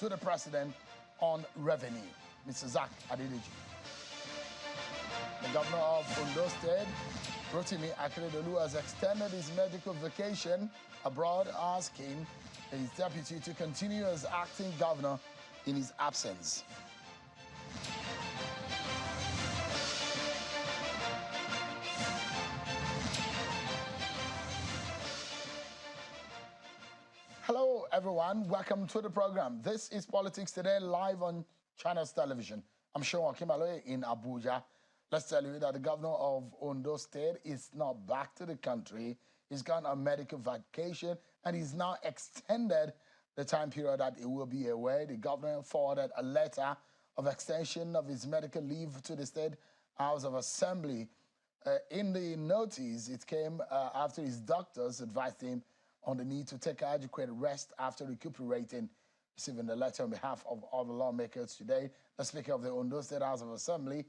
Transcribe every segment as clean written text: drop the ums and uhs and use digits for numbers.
to the president on revenue. Mr. Zach Adedeji. The governor of Ondo State, Rotimi Akeredolu, has extended his medical vacation abroad, asking his deputy to continue as acting governor in his absence. Hello, everyone. Welcome to the program. This is Politics Today, live on Channels Television. I'm Sean Kimaloe in Abuja. Let's tell you that the governor of Ondo State is now back to the country. He's gone on medical vacation, and he's now extended the time period that he will be away. The governor forwarded a letter of extension of his medical leave to the State House of Assembly. In the notice, it came after his doctors advised him on the need to take adequate rest after recuperating. Receiving the letter on behalf of all the lawmakers today, the Speaker of the Ondo State House of Assembly,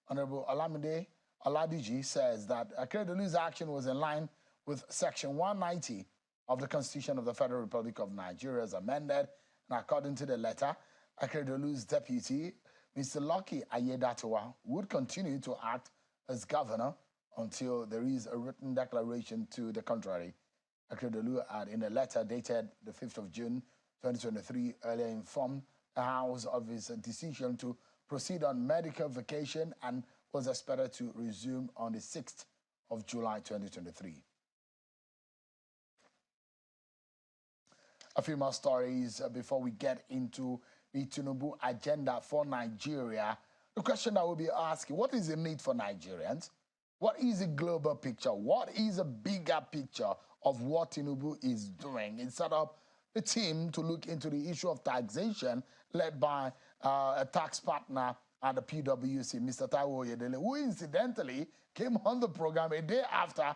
Honorable Olamide Oladiji, says that Akeredolu's action was in line with Section 190 of the Constitution of the Federal Republic of Nigeria as amended. And according to the letter, Akeredolu's deputy, Mr. Lucky Ayedatiwa, would continue to act as governor until there is a written declaration to the contrary. Akeredolu had, in a letter dated the 5th of June 2023, earlier informed the House of his decision to proceed on medical vacation and was expected to resume on the 6th of July 2023. A few more stories before we get into the Tinubu agenda for Nigeria. The question I will be asking, what is the need for Nigerians? What is the global picture? What is a bigger picture of what Tinubu is doing? It set up the team to look into the issue of taxation led by a tax partner at the PwC, Mr. Taiwo Oyedele, who incidentally came on the program a day after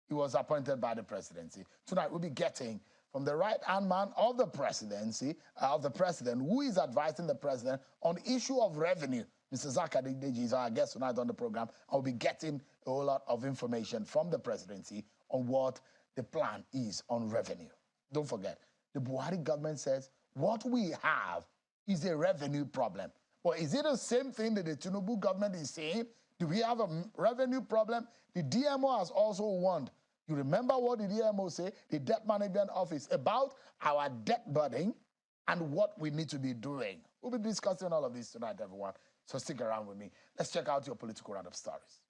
he was appointed by the presidency. Tonight we'll be getting from the right-hand man of the presidency, who is advising the president on the issue of revenue. Mr. Zach Adedeji is our guest tonight on the program. I'll be getting a whole lot of information from the presidency on what the plan is on revenue. Don't forget, the Buhari government says what we have is a revenue problem. But is it the same thing that the Tinubu government is saying? Do we have a revenue problem? The DMO has also warned. You remember what the DMO say, the Debt Management Office, about our debt burden and what we need to be doing. We'll be discussing all of this tonight, everyone. So stick around with me. Let's check out your political roundup stories.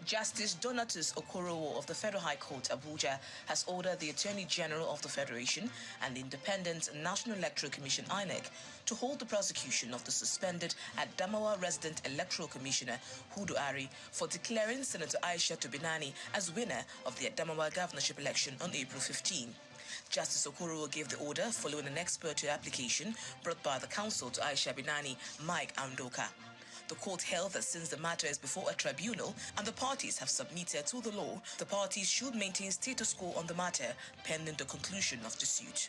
Justice Donatus Okorowo of the Federal High Court, Abuja, has ordered the Attorney General of the Federation and the Independent National Electoral Commission, INEC, to hold the prosecution of the suspended Adamawa resident Electoral Commissioner, Hudu Ari, for declaring Senator Aisha Tobinani as winner of the Adamawa governorship election on April 15. Justice Okorowo gave the order following an expert application brought by the counsel to Aisha Binani, Mike Andoka. The court held that since the matter is before a tribunal and the parties have submitted to the law, the parties should maintain status quo on the matter pending the conclusion of the suit.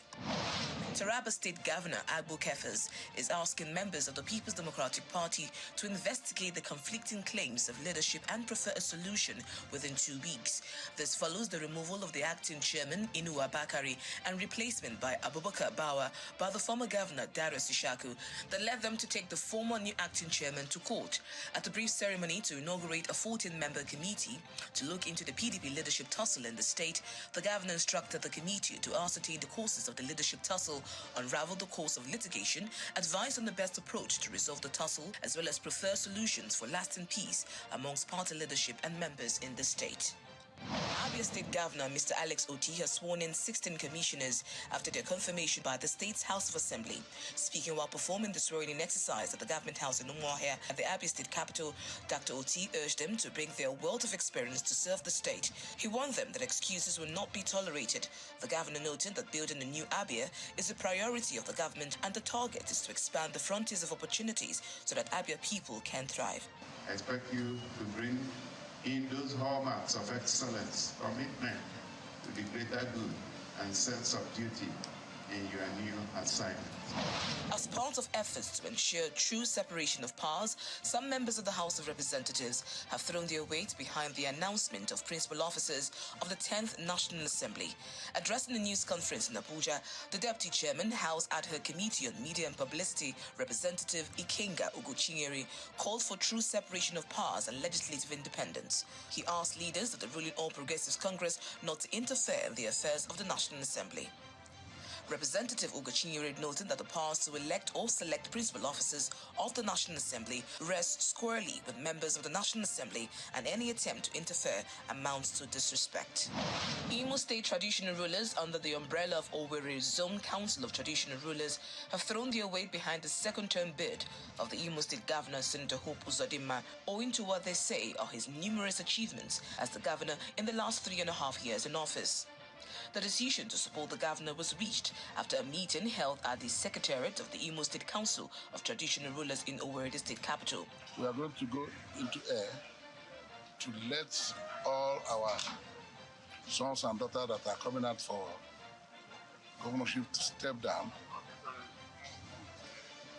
Taraba State Governor Agbo Kefas is asking members of the People's Democratic Party to investigate the conflicting claims of leadership and prefer a solution within 2 weeks. This follows the removal of the acting chairman, Inuwa Bakari, and replacement by Abubakar Bawa by the former governor, Darius Ishaku, that led them to take the former new acting chairman to court. At a brief ceremony to inaugurate a 14-member committee to look into the PDP leadership tussle in the state, the governor instructed the committee to ascertain the causes of the leadership tussle, unravel the course of litigation, advise on the best approach to resolve the tussle, as well as prefer solutions for lasting peace amongst party leadership and members in the state. Abia State Governor Mr. Alex Oti has sworn in 16 commissioners after their confirmation by the state's House of Assembly. Speaking while performing the swearing-in exercise at the government house in Umuahia at the Abia State capital, Dr. Oti urged them to bring their wealth of experience to serve the state. He warned them that excuses will not be tolerated. The governor noted that building a new Abia is a priority of the government and the target is to expand the frontiers of opportunities so that Abia people can thrive. I expect you to bring in those hallmarks of excellence, commitment to the greater good, and sense of duty in your new assignment. As part of efforts to ensure true separation of powers, some members of the House of Representatives have thrown their weight behind the announcement of principal officers of the 10th National Assembly. Addressing the news conference in Abuja, the Deputy Chairman, House Ad Hoc Committee on Media and Publicity, Representative Ikenga Ugochinyere, called for true separation of powers and legislative independence. He asked leaders of the ruling All Progressives Congress not to interfere in the affairs of the National Assembly. Representative Ugochinyere noted that the powers to elect or select principal officers of the National Assembly rests squarely with members of the National Assembly, and any attempt to interfere amounts to disrespect. Imo State traditional rulers under the umbrella of Owerri Zone Council of Traditional Rulers have thrown their weight behind the second-term bid of the Imo State Governor, Senator Hope Uzodimma, owing to what they say are his numerous achievements as the governor in the last 3.5 years in office. The decision to support the governor was reached after a meeting held at the Secretariat of the Imo State Council of Traditional Rulers in Owerri, the state capital. We are going to go into air to let all our sons and daughters that are coming out for governorship to step down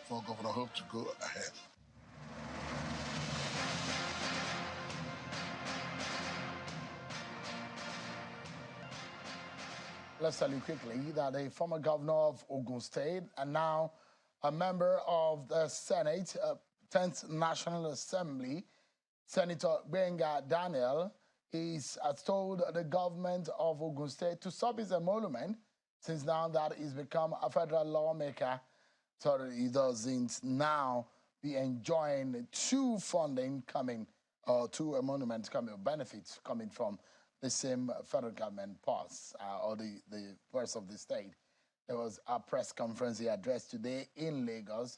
for Governor Hope to go ahead. Let's tell you quickly that a former governor of Ogun State and now a member of the Senate, 10th National Assembly, Senator Benga Daniel, has told the government of Ogun State to stop his emolument since now that he's become a federal lawmaker, so that he doesn't now be enjoying two funding coming, or two emoluments coming, or benefits coming from the same federal government purse, or the purse of the state. There was a press conference he addressed today in Lagos.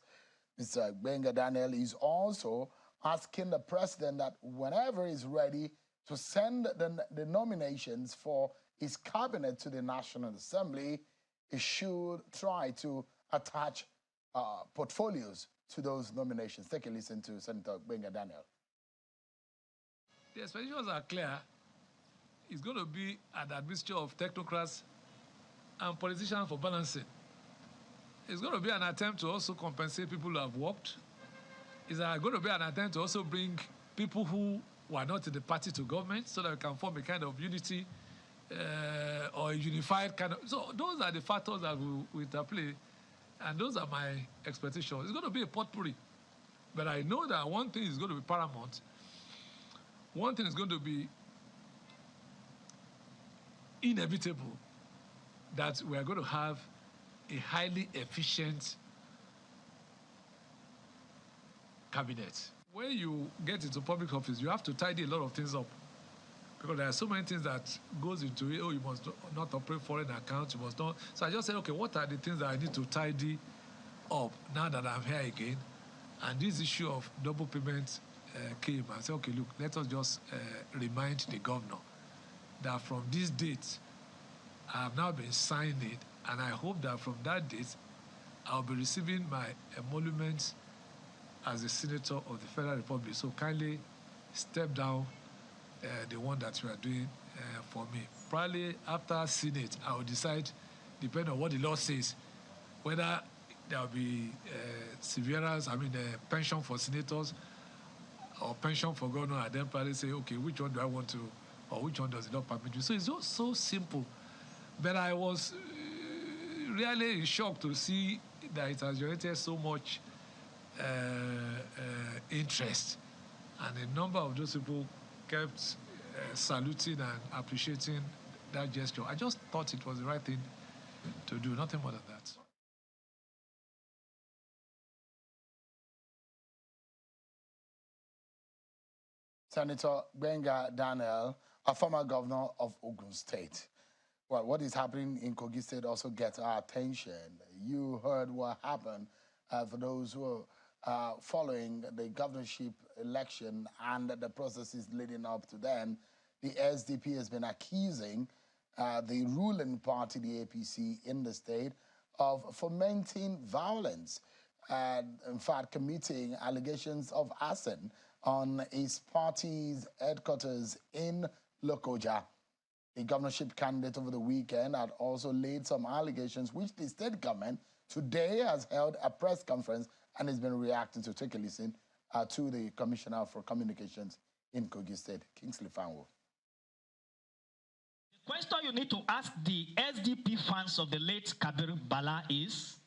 Mr. Benga Daniel is also asking the president that whenever he's ready to send the nominations for his cabinet to the National Assembly, he should try to attach portfolios to those nominations. Take a listen to Senator Benga Daniel. The expectations are clear. It's going to be an admixture of technocrats and politicians for balancing. It's going to be an attempt to also compensate people who have worked. It's going to be an attempt to also bring people who were not in the party to government so that we can form a kind of unity or a unified kind of... So those are the factors that we interplay, and those are my expectations. It's going to be a potpourri. But I know that one thing is going to be paramount. One thing is going to be inevitable, that we are going to have a highly efficient cabinet. When you get into public office, you have to tidy a lot of things up, because there are so many things that goes into it. Oh, you must not operate foreign accounts, you must not. So I just said, okay, what are the things that I need to tidy up now that I'm here again? And this issue of double payment came. I said, okay, look, let us just remind the governor that from this date, I have now been signed it, and I hope that from that date, I'll be receiving my emoluments as a senator of the Federal Republic. So kindly step down the one that you are doing for me. Probably after Senate, I will decide, depending on what the law says, whether there will be severance, pension for senators or pension for governor, and then probably say, okay, which one do I want to, or which one does it not permit you? So it's just so simple. But I was really shocked to see that it has generated so much interest. And a number of those people kept saluting and appreciating that gesture. I just thought it was the right thing to do, nothing more than that. Senator Benga Daniel, a former governor of Ogun State. Well, what is happening in Kogi State also gets our attention. You heard what happened for those who are following the governorship election and the processes leading up to then. The SDP has been accusing the ruling party, the APC, in the state of fomenting violence and, in fact, committing allegations of arson on his party's headquarters in Lokoja. The governorship candidate over the weekend had also laid some allegations, which the state government today has held a press conference and has been reacting to. Take a listen to the Commissioner for Communications in Kogi State, Kingsley Fanwo. The question you need to ask the SDP fans of the late Kabir Bala is,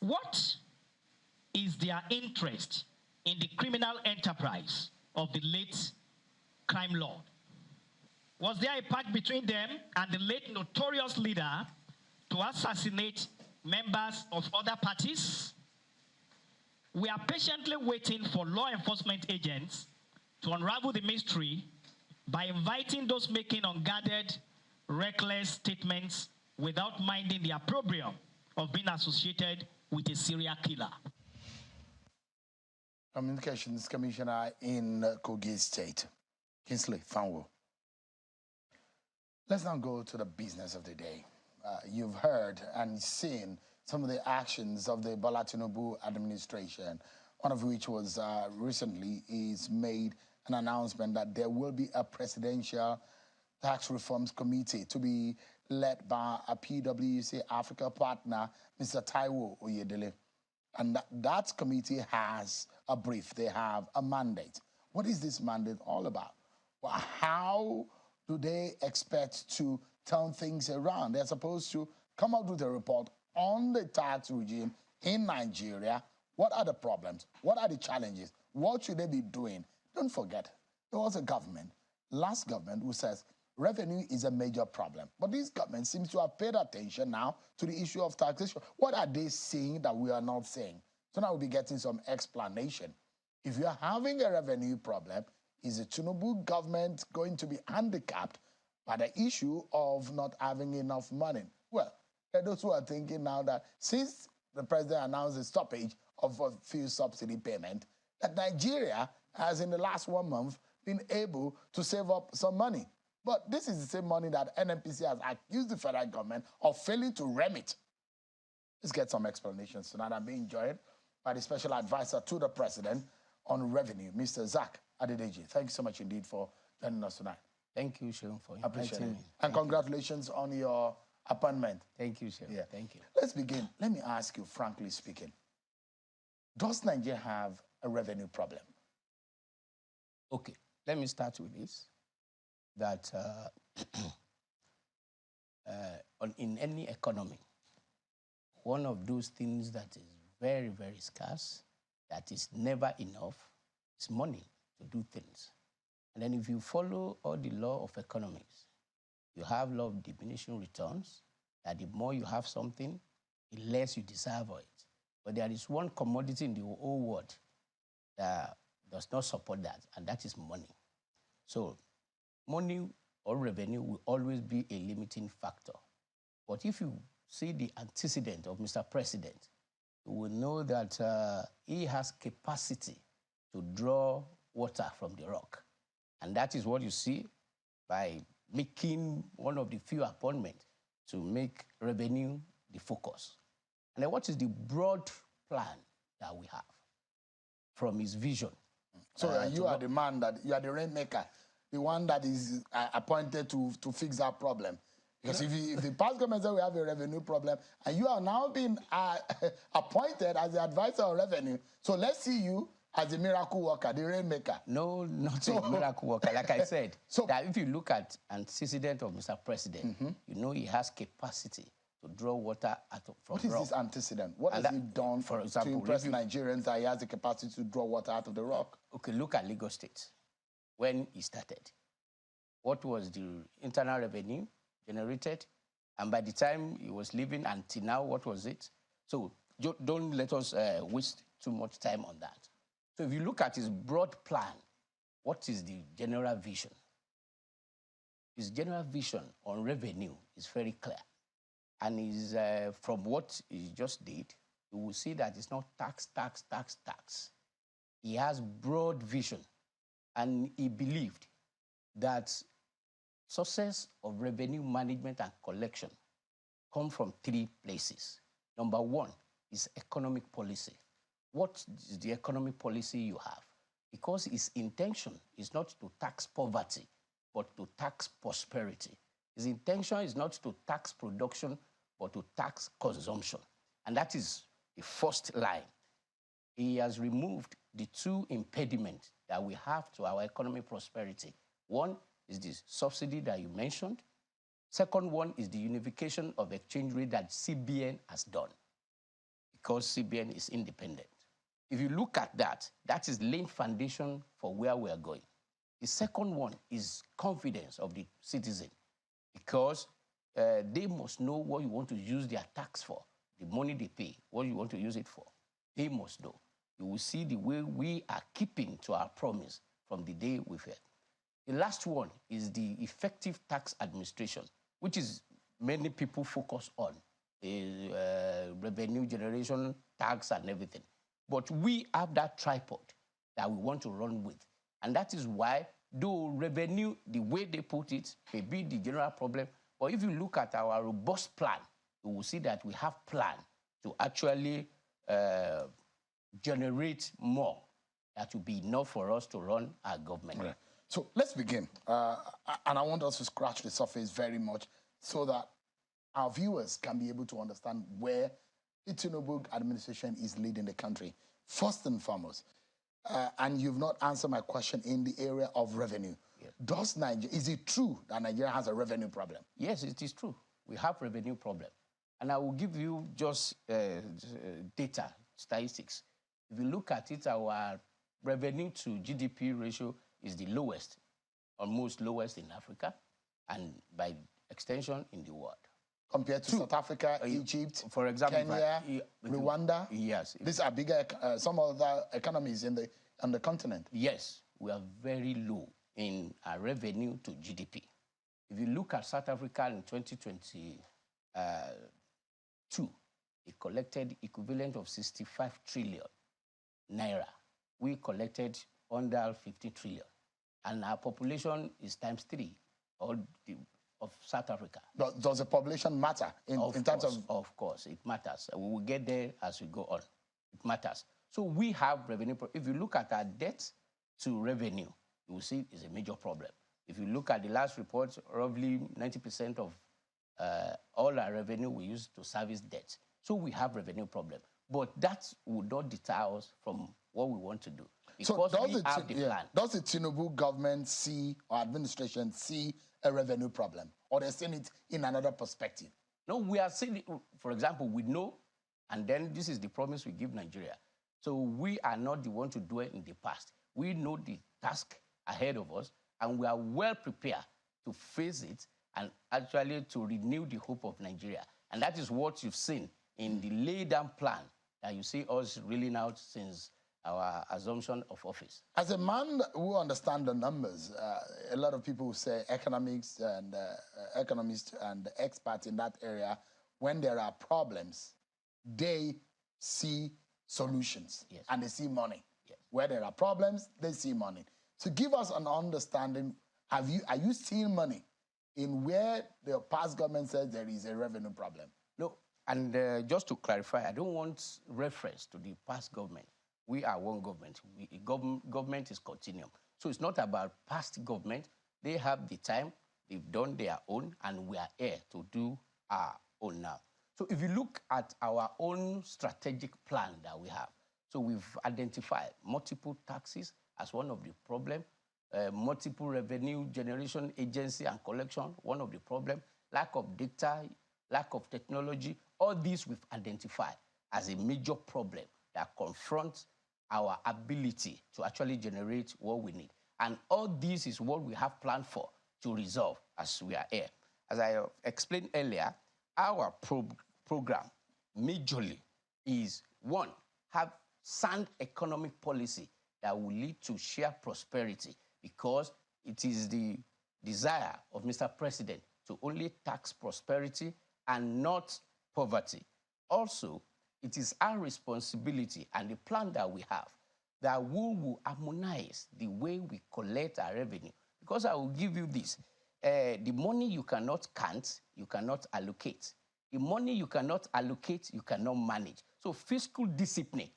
what is their interest in the criminal enterprise of the late crime lord? Was there a pact between them and the late notorious leader to assassinate members of other parties? We are patiently waiting for law enforcement agents to unravel the mystery by inviting those making unguarded, reckless statements without minding the opprobrium of being associated with a serial killer. Communications Commissioner in Kogi State, Kingsley Fanwo. Let's now go to the business of the day. You've heard and seen some of the actions of the Bola Tinubu administration, one of which was recently is made an announcement that there will be a presidential tax reforms committee to be led by a PwC Africa partner, Mr. Taiwo Oyedele. And that committee has a brief. They have a mandate. What is this mandate all about? Well, how do they expect to turn things around? They're supposed to come out with a report on the tax regime in Nigeria. What are the problems? What are the challenges? What should they be doing? Don't forget, there was a government, last government, who says revenue is a major problem. But this government seems to have paid attention now to the issue of taxation. What are they saying that we are not saying? So now we'll be getting some explanation. If you're having a revenue problem, is the Tinubu government going to be handicapped by the issue of not having enough money? Well, there are those who are thinking now that since the president announced the stoppage of fuel subsidy payment, that Nigeria has in the last 1 month been able to save up some money. But this is the same money that NNPC has accused the federal government of failing to remit. Let's get some explanations tonight. I'm being joined by the special advisor to the president on revenue, Mr. Zach Adedeji. Thank you so much indeed for joining us tonight. Thank you, Sean, for Appreciate inviting it. me. And congratulations on your appointment. Thank you, Sean. Yeah. Thank you. Let's begin. Let me ask you, frankly speaking, does Nigeria have a revenue problem? Okay, let me start with this. That in any economy, one of those things that is very, very scarce, that is never enough, is money to do things. And then if you follow all the law of economics, you have law of diminishing returns, that the more you have something, the less you deserve for it. But there is one commodity in the whole world that does not support that, and that is money. So money or revenue will always be a limiting factor. But if you see the antecedent of Mr. President, you will know that he has capacity to draw water from the rock. And that is what you see by making one of the few appointments to make revenue the focus. And then what is the broad plan that we have from his vision? So you are the man that, you are the rainmaker, the one that is appointed to fix that problem. Because if the past government said we have a revenue problem, and you are now being appointed as the advisor on revenue, so let's see you as a miracle worker, the rainmaker. No, not a miracle worker. Like I said, that if you look at antecedent of Mr. President, you know he has capacity to draw water from What is rock. this antecedent? What has he done for example, to impress Nigerians that he has the capacity to draw water out of the rock? Okay, look at Lagos State. When he started, what was the internal revenue generated? And by the time he was leaving until now, what was it? So don't let us waste too much time on that. So if you look at his broad plan, what is the general vision? His general vision on revenue is very clear. And is from what he just did, you will see that it's not tax, tax, tax, tax. He has broad vision. And he believed that sources of revenue management and collection come from 3 places. Number 1 is economic policy. What is the economic policy you have? Because his intention is not to tax poverty but to tax prosperity. His intention is not to tax production, but to tax consumption. And that is the first line. He has removed the two impediments that we have to our economic prosperity. One is the subsidy that you mentioned. Second one is the unification of exchange rate that CBN has done, because CBN is independent. If you look at that, that is laying foundation for where we are going. The second one is confidence of the citizen, because they must know what you want to use their tax for, the money they pay, what you want to use it for. They must know. You will see the way we are keeping to our promise from the day we've heard. The last one is the effective tax administration, which is many people focus on, revenue generation, tax, and everything. But we have that tripod that we want to run with. And that is why, though revenue, the way they put it, may be the general problem, but if you look at our robust plan, you will see that we have plan to actually generate more that will be enough for us to run our government. Right. So let's begin. And I want us to scratch the surface very much so that our viewers can be able to understand where the Tinubu administration is leading the country. First and foremost, and you've not answered my question in the area of revenue. Yes. Is it true that Nigeria has a revenue problem? Yes, it is true. We have revenue problem. And I will give you just data, statistics. If you look at it, our revenue to GDP ratio is the lowest, almost lowest in Africa, and by extension in the world. Compared to South Africa, Egypt, for example, Kenya, Rwanda? Yes. These are bigger, some other economies on the continent. Yes, we are very low in our revenue to GDP. If you look at South Africa in 2022, it collected equivalent of 65 trillion naira. We collected under 50 trillion. And our population is times 3 of South Africa. Does the population matter in terms of... Of course, it matters. We will get there as we go on. It matters. So we have revenue. If you look at our debt to revenue, you will see it's a major problem. If you look at the last report, roughly 90% of all our revenue we use to service debt. So we have revenue problem. But that would not deter us from what we want to do. Because so does the Tinubu government see, or administration see, a revenue problem? Or they're seeing it in another perspective? No, we are seeing it, for example, we know, and then this is the promise we give Nigeria. So we are not the one to do it in the past. We know the task ahead of us, and we are well prepared to face it and actually to renew the hope of Nigeria. And that is what you've seen in the laid-down plan that you see us reeling out since our assumption of office. As a man who understands the numbers, a lot of people say economists and experts in that area, when there are problems, they see solutions. Yes. And they see money. Yes. Where there are problems, they see money. So give us an understanding, are you seeing money in where the past government says there is a revenue problem? No, and just to clarify, I don't want reference to the past government. We are one government. Government is continuum. So it's not about past government. They have the time, they've done their own, and we are here to do our own now. So if you look at our own strategic plan that we have, so we've identified multiple taxes as one of the problems, multiple revenue generation agency and collection, one of the problems, lack of data, lack of technology, all these we've identified as a major problem that confronts our ability to actually generate what we need. And all this is what we have planned for to resolve as we are here. As I explained earlier, our program majorly is, one, have sound economic policy that will lead to shared prosperity, because it is the desire of Mr. President to only tax prosperity and not poverty. Also, it is our responsibility and the plan that we have that we will harmonize the way we collect our revenue. Because I will give you this. The money you cannot count, you cannot allocate. The money you cannot allocate, you cannot manage. So fiscal discipline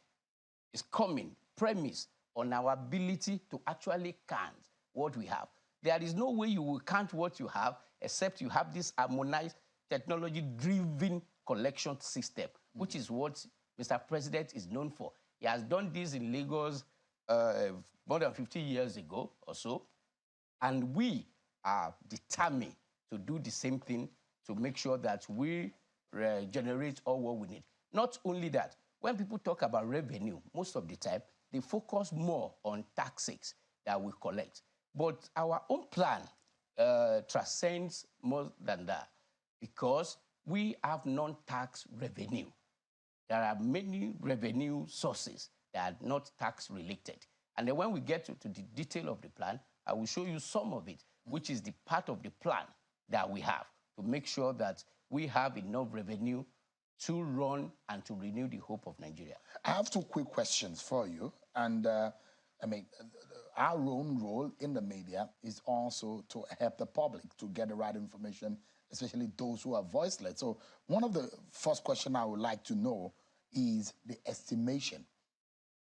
is coming premise on our ability to actually count what we have. there is no way you will count what you have except you have this harmonized, technology-driven collection system, which is what Mr. President is known for. He has done this in Lagos more than 50 years ago or so, and we are determined to do the same thing to make sure that we generate all what we need. Not only that, when people talk about revenue, most of the time, they focus more on taxes that we collect. But our own plan transcends more than that because we have non-tax revenue. There are many revenue sources that are not tax-related. And then when we get to the detail of the plan, I will show you some of it, which is the part of the plan that we have to make sure that we have enough revenue to run and to renew the hope of Nigeria. I have two quick questions for you. And our own role in the media is also to help the public to get the right information, especially those who are voiceless. So one of the first questions I would like to know is the estimation.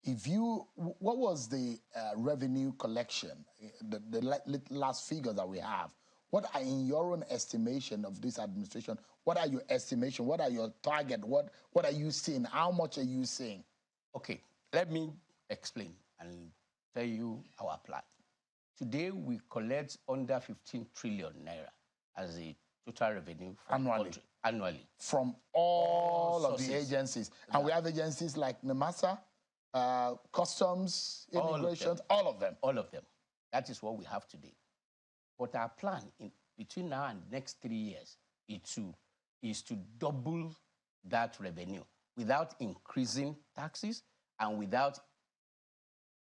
What was the revenue collection, the last figures that we have? What are, in your own estimation of this administration, what are your estimation? What are your target? What are you seeing? How much are you seeing? Okay, let me explain and tell you our plan. Today, we collect under 15 trillion naira as a total revenue from annually. From all of the agencies. And we have agencies like NMASA, customs, immigration, all of them. All of them. That is what we have today. But our plan between now and the next 3 years is to double that revenue without increasing taxes and without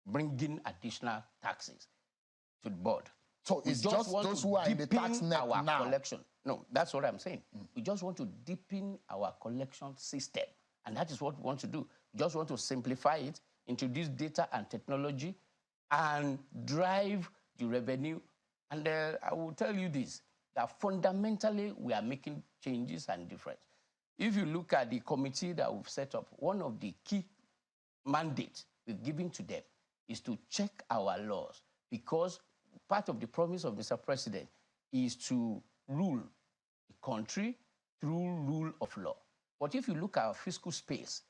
bringing additional taxes to the board. So it's just those who are in the tax net our now. Collection. No, that's what I'm saying. We just want to deepen our collection system. And that is what we want to do. We just want to simplify it, introduce data and technology, and drive the revenue. And I will tell you this, that fundamentally we are making changes and difference. If you look at the committee that we've set up, one of the key mandates we've given to them is to check our laws, because part of the promise of Mr. President is to rule the country through rule of law. But if you look at our fiscal space,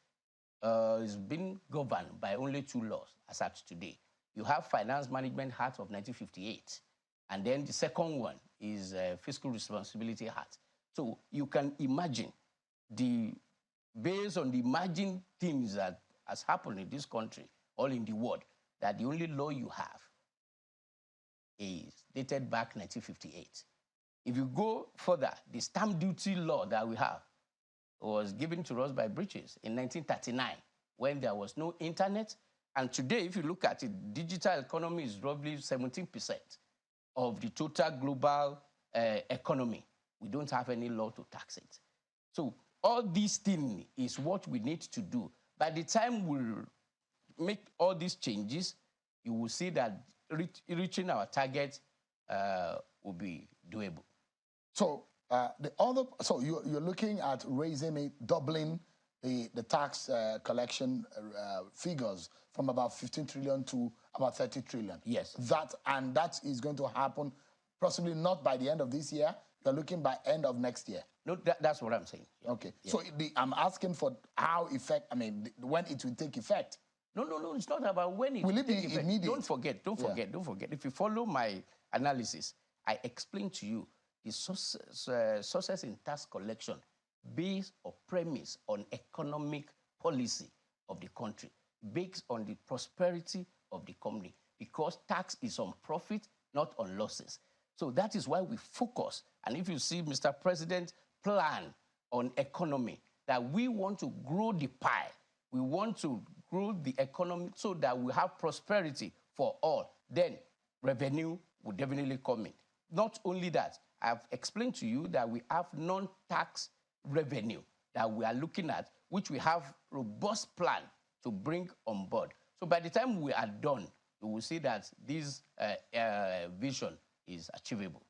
it's been governed by only 2 laws as at today. You have Finance Management Act of 1958, and then the second one is Fiscal Responsibility Act. So you can imagine, based on the emerging things that has happened in this country, all in the world, that the only law you have is dated back 1958. If you go further, the stamp duty law that we have was given to us by British in 1939, when there was no internet. And today, if you look at it, digital economy is roughly 17% of the total global economy. We don't have any law to tax it. So all these things is what we need to do. By the time we make all these changes, you will see that reaching our target will be doable. So you're looking at raising it, doubling the tax collection figures from about 15 trillion to about 30 trillion. Yes. That is going to happen possibly not by the end of this year. You're looking by end of next year. No, that's what I'm saying. Yeah. Okay. Yeah. So I'm asking for when it will take effect. No, it's not about when it will it be immediate. Don't forget. If you follow my analysis, I explained to you the sources in tax collection based or premise on economic policy of the country, based on the prosperity of the company, because tax is on profit, not on losses. So that is why we focus. And if you see Mr. President's plan on economy, that we want to grow the pie, we want to grow the economy so that we have prosperity for all, then revenue will definitely come in. Not only that, I've explained to you that we have non-tax revenue that we are looking at, which we have robust plan to bring on board. So by the time we are done, you will see that this vision is achievable.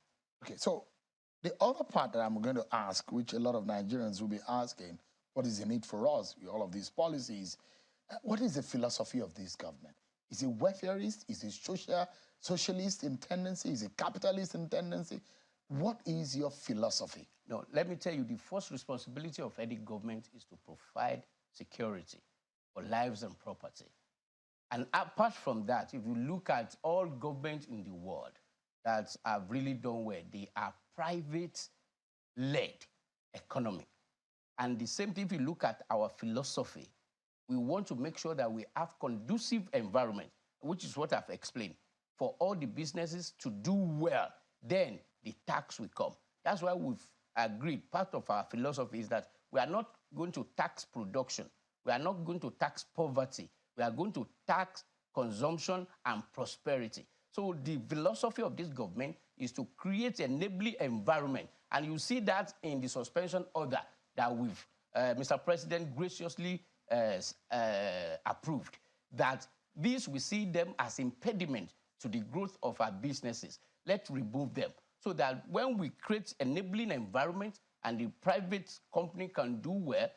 Okay, so the other part that I'm going to ask, which a lot of Nigerians will be asking, what is the need for us with all of these policies? What is the philosophy of this government? Is it welfareist? Is it socialist in tendency? Is it capitalist in tendency? What is your philosophy? No, let me tell you, the first responsibility of any government is to provide security for lives and property. And apart from that, if you look at all governments in the world that have really done well, they are private-led economy. And the same thing, if you look at our philosophy, we want to make sure that we have conducive environment, which is what I've explained, for all the businesses to do well. Then the tax will come. That's why we've agreed. Part of our philosophy is that we are not going to tax production. We are not going to tax poverty. We are going to tax consumption and prosperity. So the philosophy of this government is to create an enabling environment. And you see that in the suspension order that we've, Mr. President graciously approved, that these, we see them as impediment to the growth of our businesses. Let's remove them so that when we create enabling environment and the private company can do well,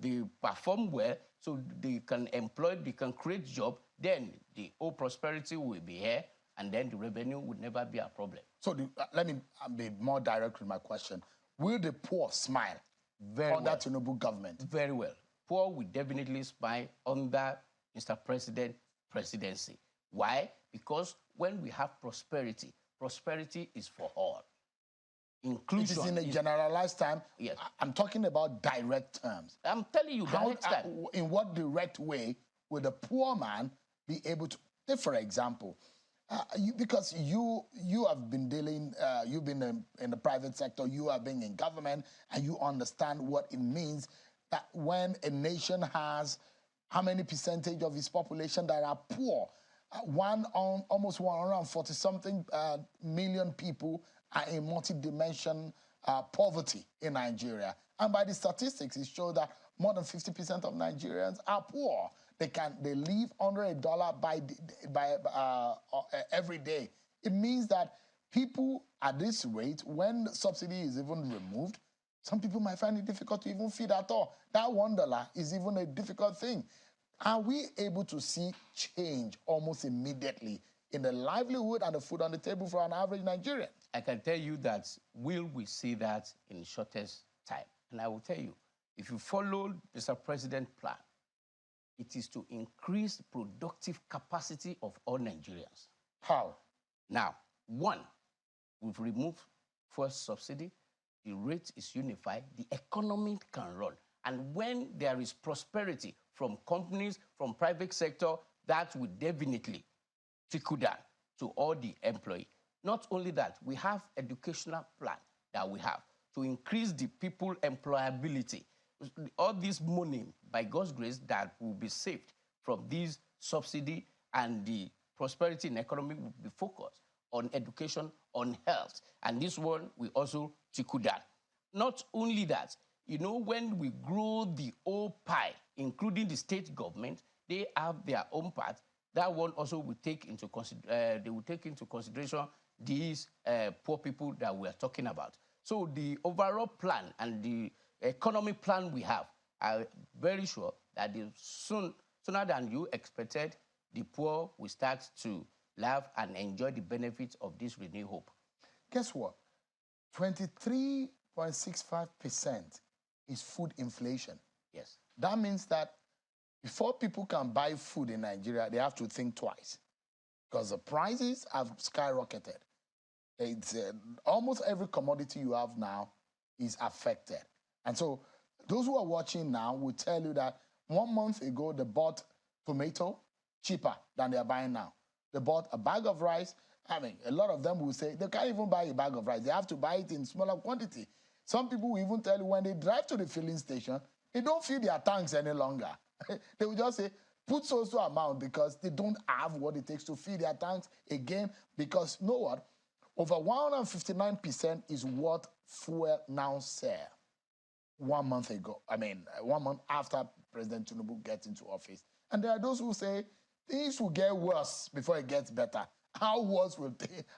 they perform well, so they can employ, they can create jobs, then the whole prosperity will be here, and then the revenue would never be a problem. So let me be more direct with my question. Will the poor smile under Tinubu government? Very well. Poor will definitely smile under Mr. President presidency. Why? Because when we have prosperity, prosperity is for all. Inclusion. It is in a generalized time. Yes. I'm talking about direct terms. I'm telling you, direct time. In what direct way will the poor man be able to, for example, because you have been dealing, you've been in the private sector, you have been in government, and you understand what it means that when a nation has how many percentage of its population that are poor, almost 140-something million people are in multi-dimension poverty in Nigeria. And by the statistics, it shows that more than 50% of Nigerians are poor. They live under $1 every day. It means that people at this rate, when subsidy is even removed, some people might find it difficult to even feed at all. That $1 is even a difficult thing. Are we able to see change almost immediately in the livelihood and the food on the table for an average Nigerian? I can tell you that will we see that in the shortest time. And I will tell you, if you follow Mr. President's plan, it is to increase the productive capacity of all Nigerians. How? Now, one, we've removed FIRS subsidy. The rate is unified. The economy can run. And when there is prosperity from companies, from private sector, that will definitely trickle down to all the employees. Not only that, we have educational plan that we have to increase the people employability. All this money, by God's grace, that will be saved from this subsidy, and the prosperity in economy will be focused on education, on health. And this one will also trickle down. Not only that, you know, when we grow the whole pie, including the state government, they have their own part. That one also will take into consideration these poor people that we are talking about. So the overall plan and the economic plan we have, are very sure that sooner than you expected, the poor will start to laugh and enjoy the benefits of this renewed hope. Guess what? 23.65% is food inflation. Yes. That means that before people can buy food in Nigeria, they have to think twice because the prices have skyrocketed. It's, almost every commodity you have now is affected. And so those who are watching now will tell you that 1 month ago, they bought tomato cheaper than they are buying now. They bought a bag of rice. I mean, a lot of them will say they can't even buy a bag of rice. They have to buy it in smaller quantity. Some people will even tell you when they drive to the filling station, they don't fill their tanks any longer. They will just say, put so amount because they don't have what it takes to fill their tanks again because, you know what? Over 159% is what fuel now sell. 1 month ago, 1 month after President Tinubu gets into office. And there are those who say things will get worse before it gets better. How worse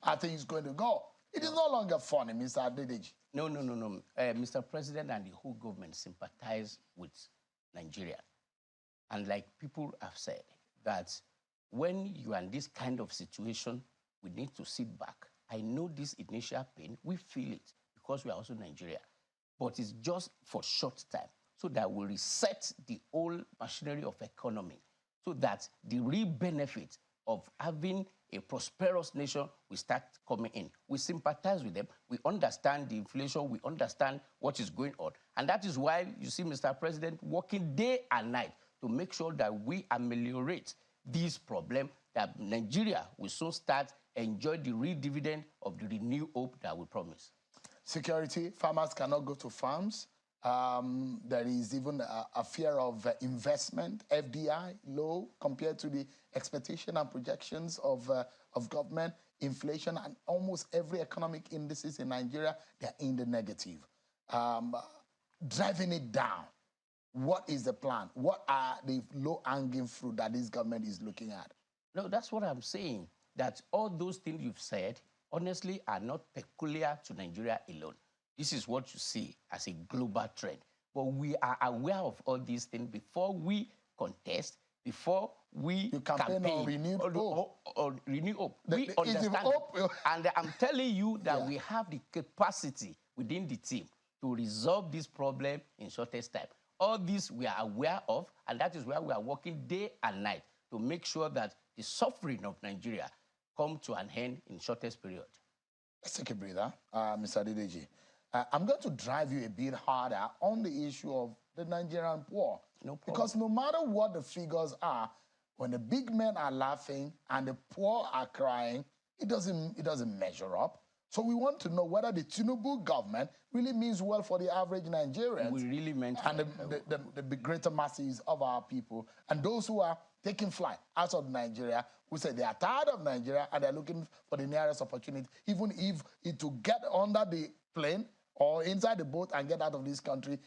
are things going to go? It is no longer funny, Mr. Adedeji. No. Mr. President and the whole government sympathize with Nigeria. And like people have said, that when you are in this kind of situation, we need to sit back. I know this initial pain, we feel it because we are also Nigeria, but it's just for short time so that we reset the whole machinery of economy so that the real benefit of having a prosperous nation will start coming in. We sympathize with them. We understand the inflation. We understand what is going on. And that is why you see Mr. President working day and night to make sure that we ameliorate this problem, that Nigeria will soon start enjoy the real dividend of the renewed hope that we promise. Security, farmers cannot go to farms. There is even a fear of investment, FDI, low compared to the expectation and projections of government, inflation, and almost every economic indices in Nigeria, they're in the negative. Driving it down, what is the plan? What are the low-hanging fruit that this government is looking at? No, that's what I'm saying, that all those things you've said, honestly, are not peculiar to Nigeria alone. This is what you see as a global trend. But we are aware of all these things before we contest, before we campaign on renewed hope. Or renew hope. We understand. And I'm telling you that we have the capacity within the team to resolve this problem in shortest time. All this we are aware of, and that is why we are working day and night to make sure that the suffering of Nigeria come to an end in shortest period. Let's take a breather, Mr. Adedeji. I'm going to drive you a bit harder on the issue of the Nigerian poor. No problem. Because no matter what the figures are, when the big men are laughing and the poor are crying, it doesn't measure up. So we want to know whether the Tinubu government really means well for the average Nigerians. We really meant and the greater masses of our people. And those who are taking flight out of Nigeria, who say they are tired of Nigeria and they're looking for the nearest opportunity, even if it to get under the plane or inside the boat and get out of this country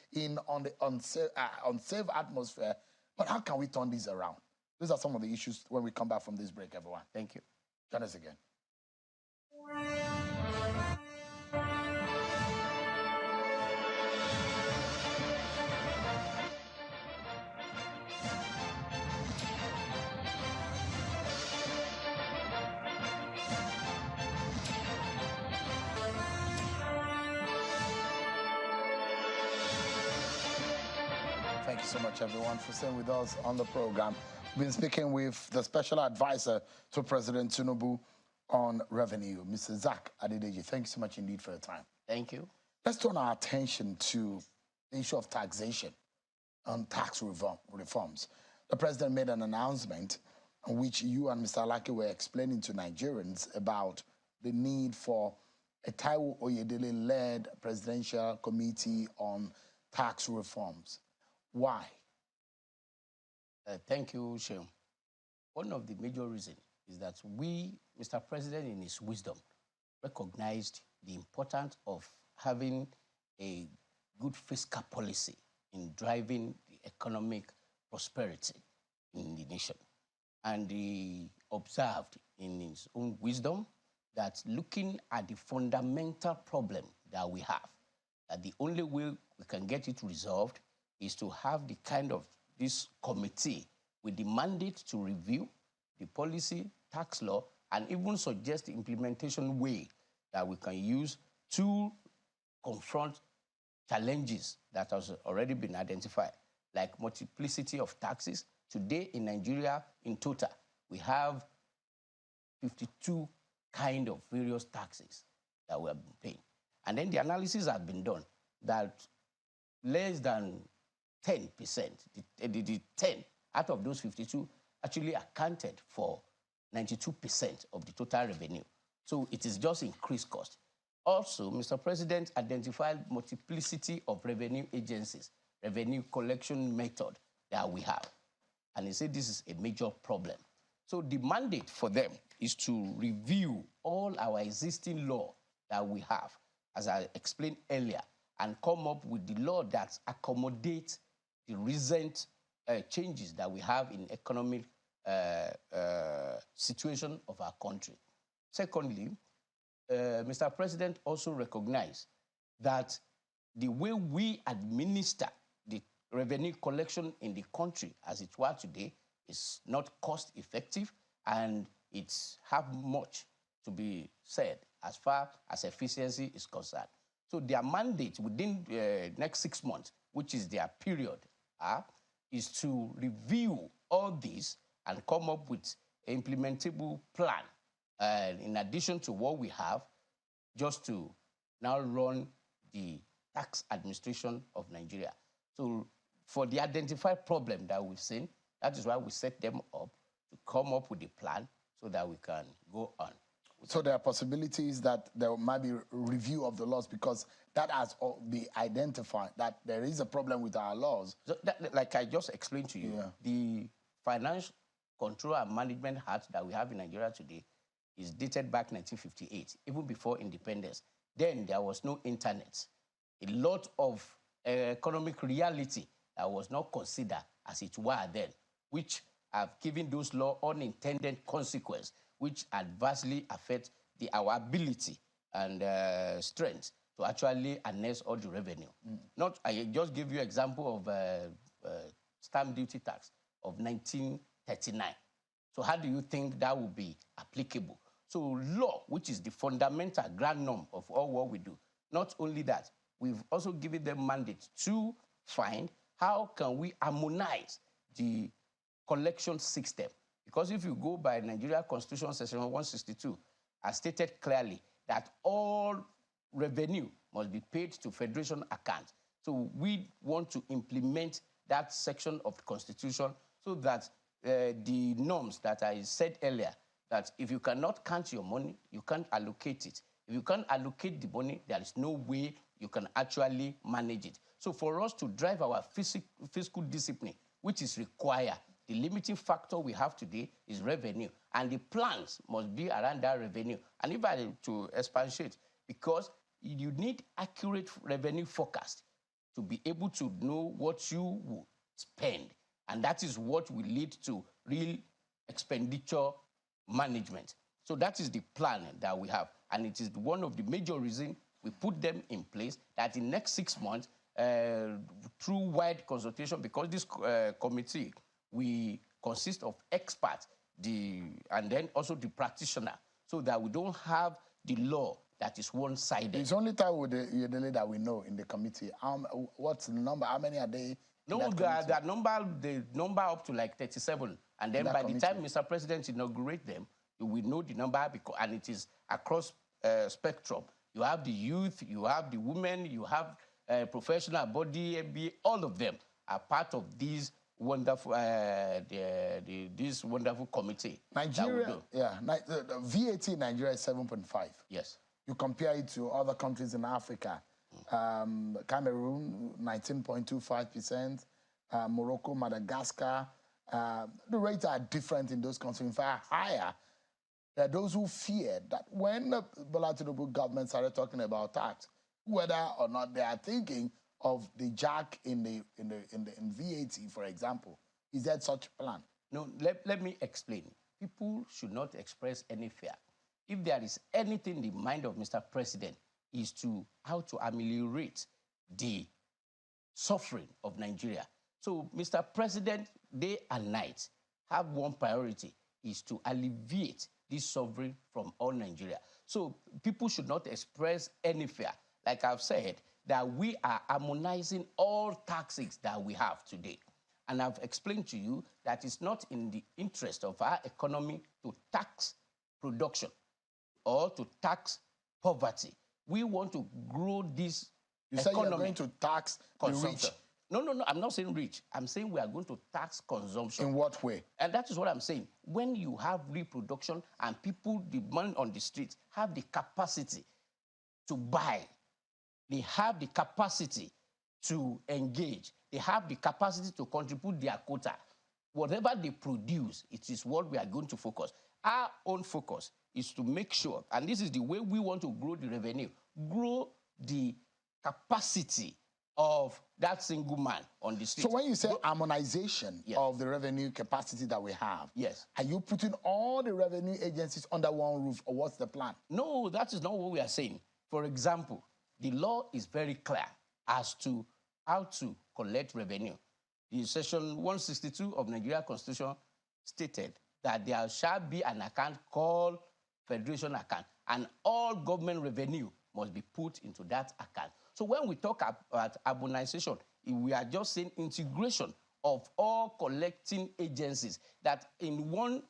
on the unsafe atmosphere. But how can we turn this around? These are some of the issues when we come back from this break, everyone. Thank you. Join us again. Thank you so much, everyone, for staying with us on the program. We've been speaking with the special advisor to President Tinubu on revenue, Mr. Zach Adedeji. Thank you so much indeed for your time. Thank you. Let's turn our attention to the issue of taxation and tax reforms. The president made an announcement in which you and Mr. Alaki were explaining to Nigerians about the need for a Taiwo Oyedele-led presidential committee on tax reforms. Why? Thank you, Sheon. One of the major reasons is that Mr. President, in his wisdom, recognized the importance of having a good fiscal policy in driving the economic prosperity in the nation. And he observed in his own wisdom that looking at the fundamental problem that we have, that the only way we can get it resolved is to have the kind of this committee with the mandate to review the policy, tax law, and even suggest the implementation way that we can use to confront challenges that has already been identified, like multiplicity of taxes. Today in Nigeria, in total, we have 52 kind of various taxes that we have been paying. And then the analysis has been done that less than 10%, the 10 out of those 52 actually accounted for 92% of the total revenue. So it is just increased cost. Also, Mr. President identified multiplicity of revenue agencies, revenue collection method that we have. And he said this is a major problem. So the mandate for them is to review all our existing law that we have, as I explained earlier, and come up with the law that accommodates the recent changes that we have in economic situation of our country. Secondly, Mr. President also recognized that the way we administer the revenue collection in the country as it were today is not cost effective, and it's have much to be said as far as efficiency is concerned. So their mandate within the next 6 months, which is their period, is to review all this and come up with an implementable plan, in addition to what we have, just to now run the tax administration of Nigeria. So for the identified problem that we've seen, that is why we set them up to come up with a plan so that we can go on. So there are possibilities that there might be review of the laws because that has been identified that there is a problem with our laws. So like I just explained to you, the Financial Control and Management Act that we have in Nigeria today is dated back 1958, even before independence. Then there was no internet. A lot of economic reality that was not considered as it were then, which have given those laws unintended consequences, which adversely affect our ability and strength to actually harness all the revenue. I just give you example of stamp duty tax of 1939. So how do you think that would be applicable? So law, which is the fundamental grand norm of all what we do, not only that, we've also given them mandate to find how can we harmonize the collection system. Because if you go by Nigeria Constitution Section 162, as stated clearly that all revenue must be paid to federation accounts. So we want to implement that section of the Constitution so that the norms that I said earlier, that if you cannot count your money, you can't allocate it. If you can't allocate the money, there is no way you can actually manage it. So for us to drive our fiscal discipline, which is required, the limiting factor we have today is revenue, and the plans must be around that revenue. And if I to expatiate, because you need accurate revenue forecast to be able to know what you will spend, and that is what will lead to real expenditure management. So that is the plan that we have, and it is one of the major reasons we put them in place, that in the next 6 months, through wide consultation, because this committee, we consist of experts, and then also the practitioner, so that we don't have the law that is one-sided. It's only time with the that we know in the committee. What's the number? How many are they? No, the number up to like 37. And then by the time Mr. President inaugurate them, you will know the number, because, and it is across spectrum. You have the youth, you have the women, you have professional body, MBA, all of them are part of these wonderful, this wonderful committee. Nigeria, the VAT in Nigeria is 7.5. Yes. You compare it to other countries in Africa. Cameroon, 19.25%. Morocco, Madagascar. The rates are different in those countries, in fact, higher. There are those who fear that when the Bola Tinubu government started talking about tax, whether or not they are thinking of the jack in VAT, for example. Is that such a plan? No, let me explain. People should not express any fear. If there is anything in the mind of Mr. President, is to how to ameliorate the suffering of Nigeria. So Mr. President, day and night, have one priority, is to alleviate this suffering from all Nigeria. So people should not express any fear. Like I've said, that we are harmonizing all taxes that we have today. And I've explained to you that it's not in the interest of our economy to tax production or to tax poverty. We want to grow this economy. You say you're going to tax the rich. No, I'm not saying rich. I'm saying we are going to tax consumption. In what way? And that is what I'm saying. When you have reproduction and people, the man on the street, have the capacity to buy, they have the capacity to engage, they have the capacity to contribute their quota. Whatever they produce, it is what we are going to focus. Our own focus is to make sure, and this is the way we want to grow the revenue, grow the capacity of that single man on the street. So when you say harmonization of the revenue capacity that we have, are you putting all the revenue agencies under one roof, or what's the plan? No, that is not what we are saying. For example, the law is very clear as to how to collect revenue. The section 162 of Nigeria Constitution stated that there shall be an account called Federation account, and all government revenue must be put into that account. So when we talk about harmonization, we are just saying integration of all collecting agencies, that in one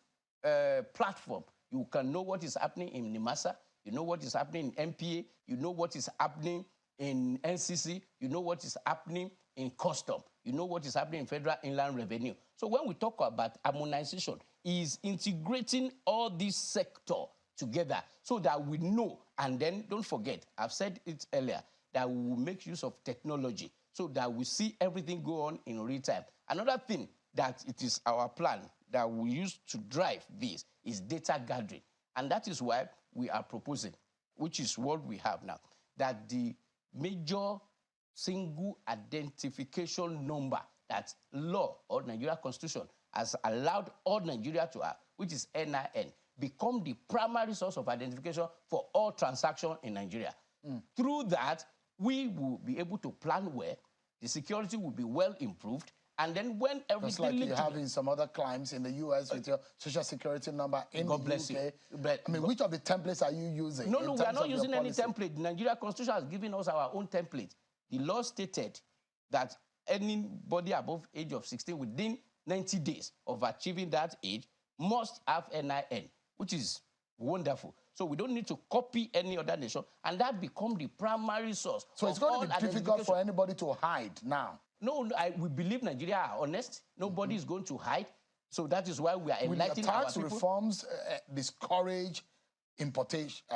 platform, you can know what is happening in NIMASA, you know what is happening in MPA, you know what is happening in NCC, you know what is happening in custom, you know what is happening in Federal Inland Revenue. So when we talk about harmonization, is integrating all this sector together so that we know, and then don't forget, I've said it earlier, that we will make use of technology so that we see everything go on in real time. Another thing that it is our plan that we use to drive this is data gathering. And that is why we are proposing, which is what we have now, that the major single identification number that law or Nigeria Constitution has allowed all Nigeria to have, which is NIN, become the primary source of identification for all transactions in Nigeria. Through that, we will be able to plan well, the security will be well improved, and then when everything... Just like you have in some other climes in the US with your social security number in God the bless UK. you. But I mean, which of the templates are you using? No, we are not using any template. The Nigeria Constitution has given us our own template. The law stated that anybody above age of 16 within 90 days of achieving that age must have NIN, which is wonderful. So we don't need to copy any other nation, and that becomes the primary source. So it's going to be difficult for anybody to hide now. No, we believe Nigeria are honest. Nobody is going to hide. So that is why we are enlightening our people. Will the tax reforms discourage importation?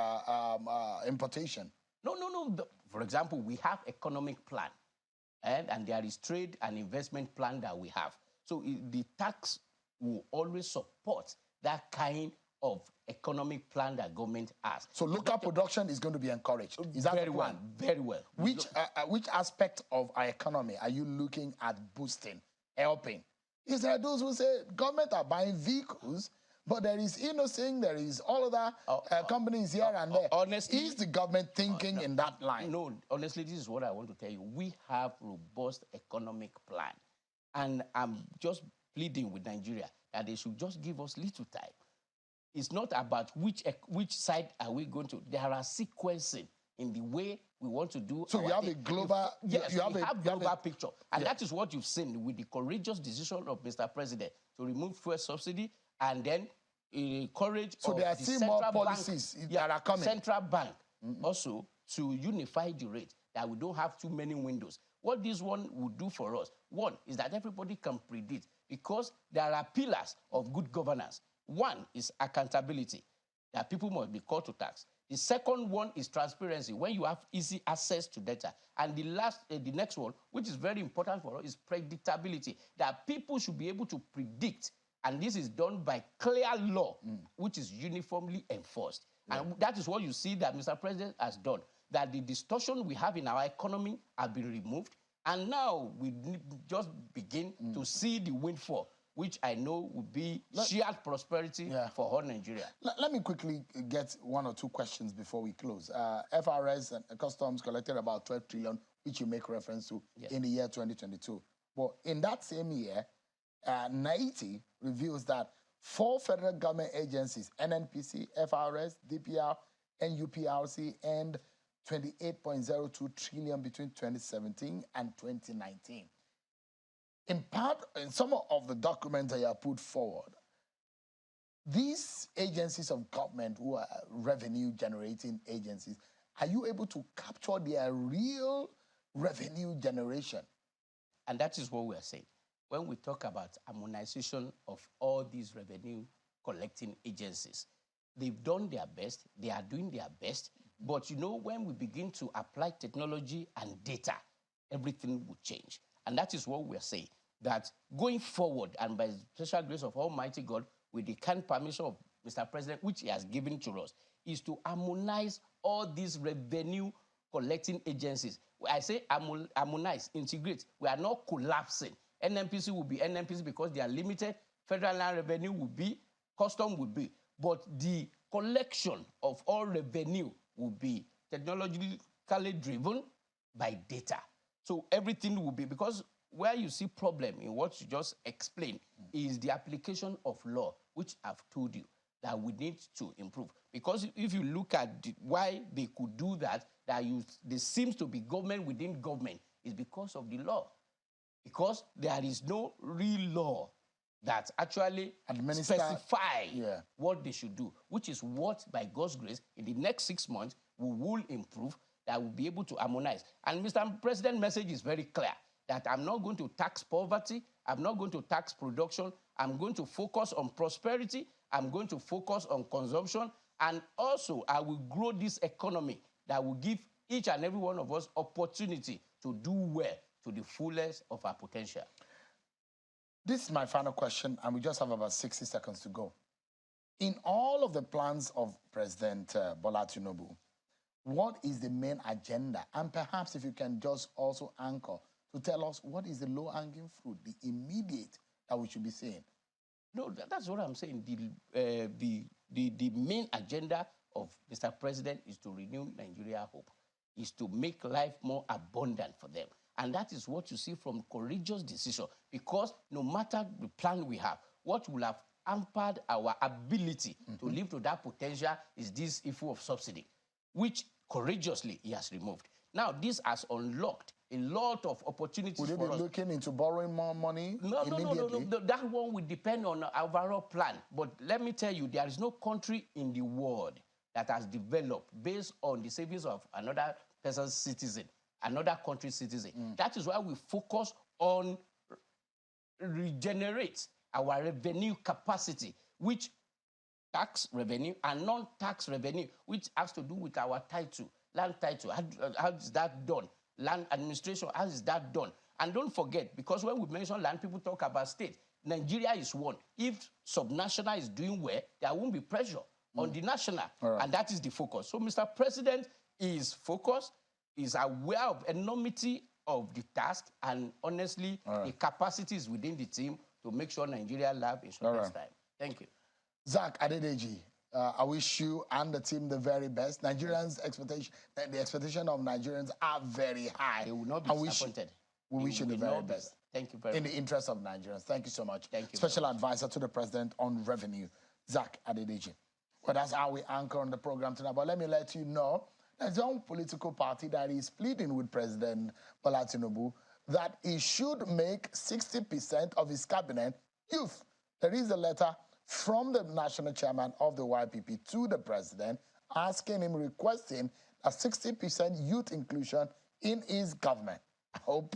No. For example, we have economic plan, and there is trade and investment plan that we have. So the tax will always support that kind of economic plan that government has. So local production is going to be encouraged. Is that very the plan? well? Very well. Which aspect of our economy are you looking at boosting, helping? Is there those who say government are buying vehicles, but there is Innocent, there is all other companies here and there. Honestly, is the government thinking in that line? No, honestly, this is what I want to tell you. We have robust economic plan, and I'm just pleading with Nigeria that they should just give us little time. It's not about which side are we going to. There are sequencing in the way we want to do. So you have a global. Yes, you have global picture, and that is what you've seen with the courageous decision of Mr. President to remove fuel subsidy, and then encourage. So there are still more policies that are coming. Central bank also to unify the rate, that we don't have too many windows. What this one will do for us, one is that everybody can predict, because there are pillars of good governance. One is accountability, that people must be called to tax. The second one is transparency, when you have easy access to data. And the next one, which is very important for us, is predictability, that people should be able to predict. And this is done by clear law, which is uniformly enforced. Yeah. And that is what you see that Mr. President has done, that the distortion we have in our economy has been removed. And now we just begin to see the windfall, which I know will be shared prosperity for all Nigeria. Let me quickly get one or two questions before we close. FIRS and Customs collected about 12 trillion, which you make reference to in the year 2022. But in that same year, NIETI reveals that 4 federal government agencies, NNPC, FIRS, DPR, NUPRC, and 28.02 trillion between 2017 and 2019. In some of the documents that you have put forward, these agencies of government who are revenue-generating agencies, are you able to capture their real revenue generation? And that is what we are saying. When we talk about harmonization of all these revenue-collecting agencies, they've done their best, they are doing their best, but you know, when we begin to apply technology and data, everything will change. And that is what we are saying, that going forward, and by the special grace of Almighty God, with the kind permission of Mr. President, which he has given to us, is to harmonize all these revenue-collecting agencies. I say harmonize, integrate. We are not collapsing. NNPC will be NNPC because they are limited. Federal Land Revenue will be, Custom will be. But the collection of all revenue will be technologically driven by data. So everything will be, because where you see problem in what you just explained is the application of law. which I've told you that we need to improve. Because if you look at why they could do that, there seems to be government within government, is because of the law. Because there is no real law that actually specify what they should do, which is what, by God's grace, in the next 6 months, we will improve, that we'll be able to harmonize. And Mr. President's message is very clear, that I'm not going to tax poverty, I'm not going to tax production, I'm going to focus on prosperity, I'm going to focus on consumption, and also I will grow this economy that will give each and every one of us opportunity to do well to the fullest of our potential. This is my final question, and we just have about 60 seconds to go. In all of the plans of President Bola Tinubu, what is the main agenda? And perhaps if you can just also anchor to tell us what is the low-hanging fruit, the immediate that we should be seeing. No, that's what I'm saying. The main agenda of Mr. President is to renew Nigeria hope, is to make life more abundant for them. And that is what you see from courageous decision, because no matter the plan we have, what will have hampered our ability to live to that potential is this issue of subsidy, which courageously he has removed. Now, this has unlocked a lot of opportunities for us. Would you be looking into borrowing more money immediately? No. That one will depend on our overall plan. But let me tell you, there is no country in the world that has developed based on the savings of another person's citizen, another country's citizen. That is why we focus on regenerate our revenue capacity, which tax revenue and non-tax revenue, which has to do with our title, land title. How is that done? Land administration, how is that done? And don't forget, because when we mention land, people talk about state. Nigeria is one. If subnational is doing well, there won't be pressure on the national. And that is the focus. So Mr. President is focused, is aware of enormity of the task, and honestly, the capacities within the team to make sure Nigeria live in shortest time. Thank you. Zach Adedeji, I wish you and the team the very best. Nigerians' expectation, the expectation of Nigerians are very high. They will not be disappointed. We wish you the very best. Thank you very much. In the interest of Nigerians. Thank you so much. Thank you. Special Advisor to the President on Revenue, Zach Adedeji. Well, that's how we anchor on the program tonight. But let me let you know, there's one political party that is pleading with President Bola Tinubu that he should make 60% of his cabinet youth. There is a letter from the national chairman of the YPP to the president, asking him, requesting a 60% youth inclusion in his government. I hope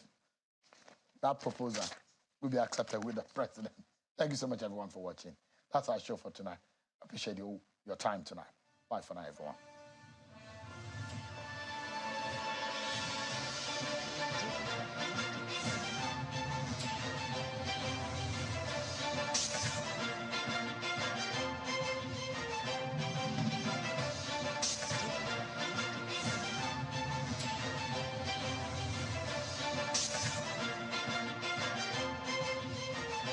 that proposal will be accepted with the president. Thank you so much, everyone, for watching. That's our show for tonight. I appreciate your time tonight. Bye for now, everyone.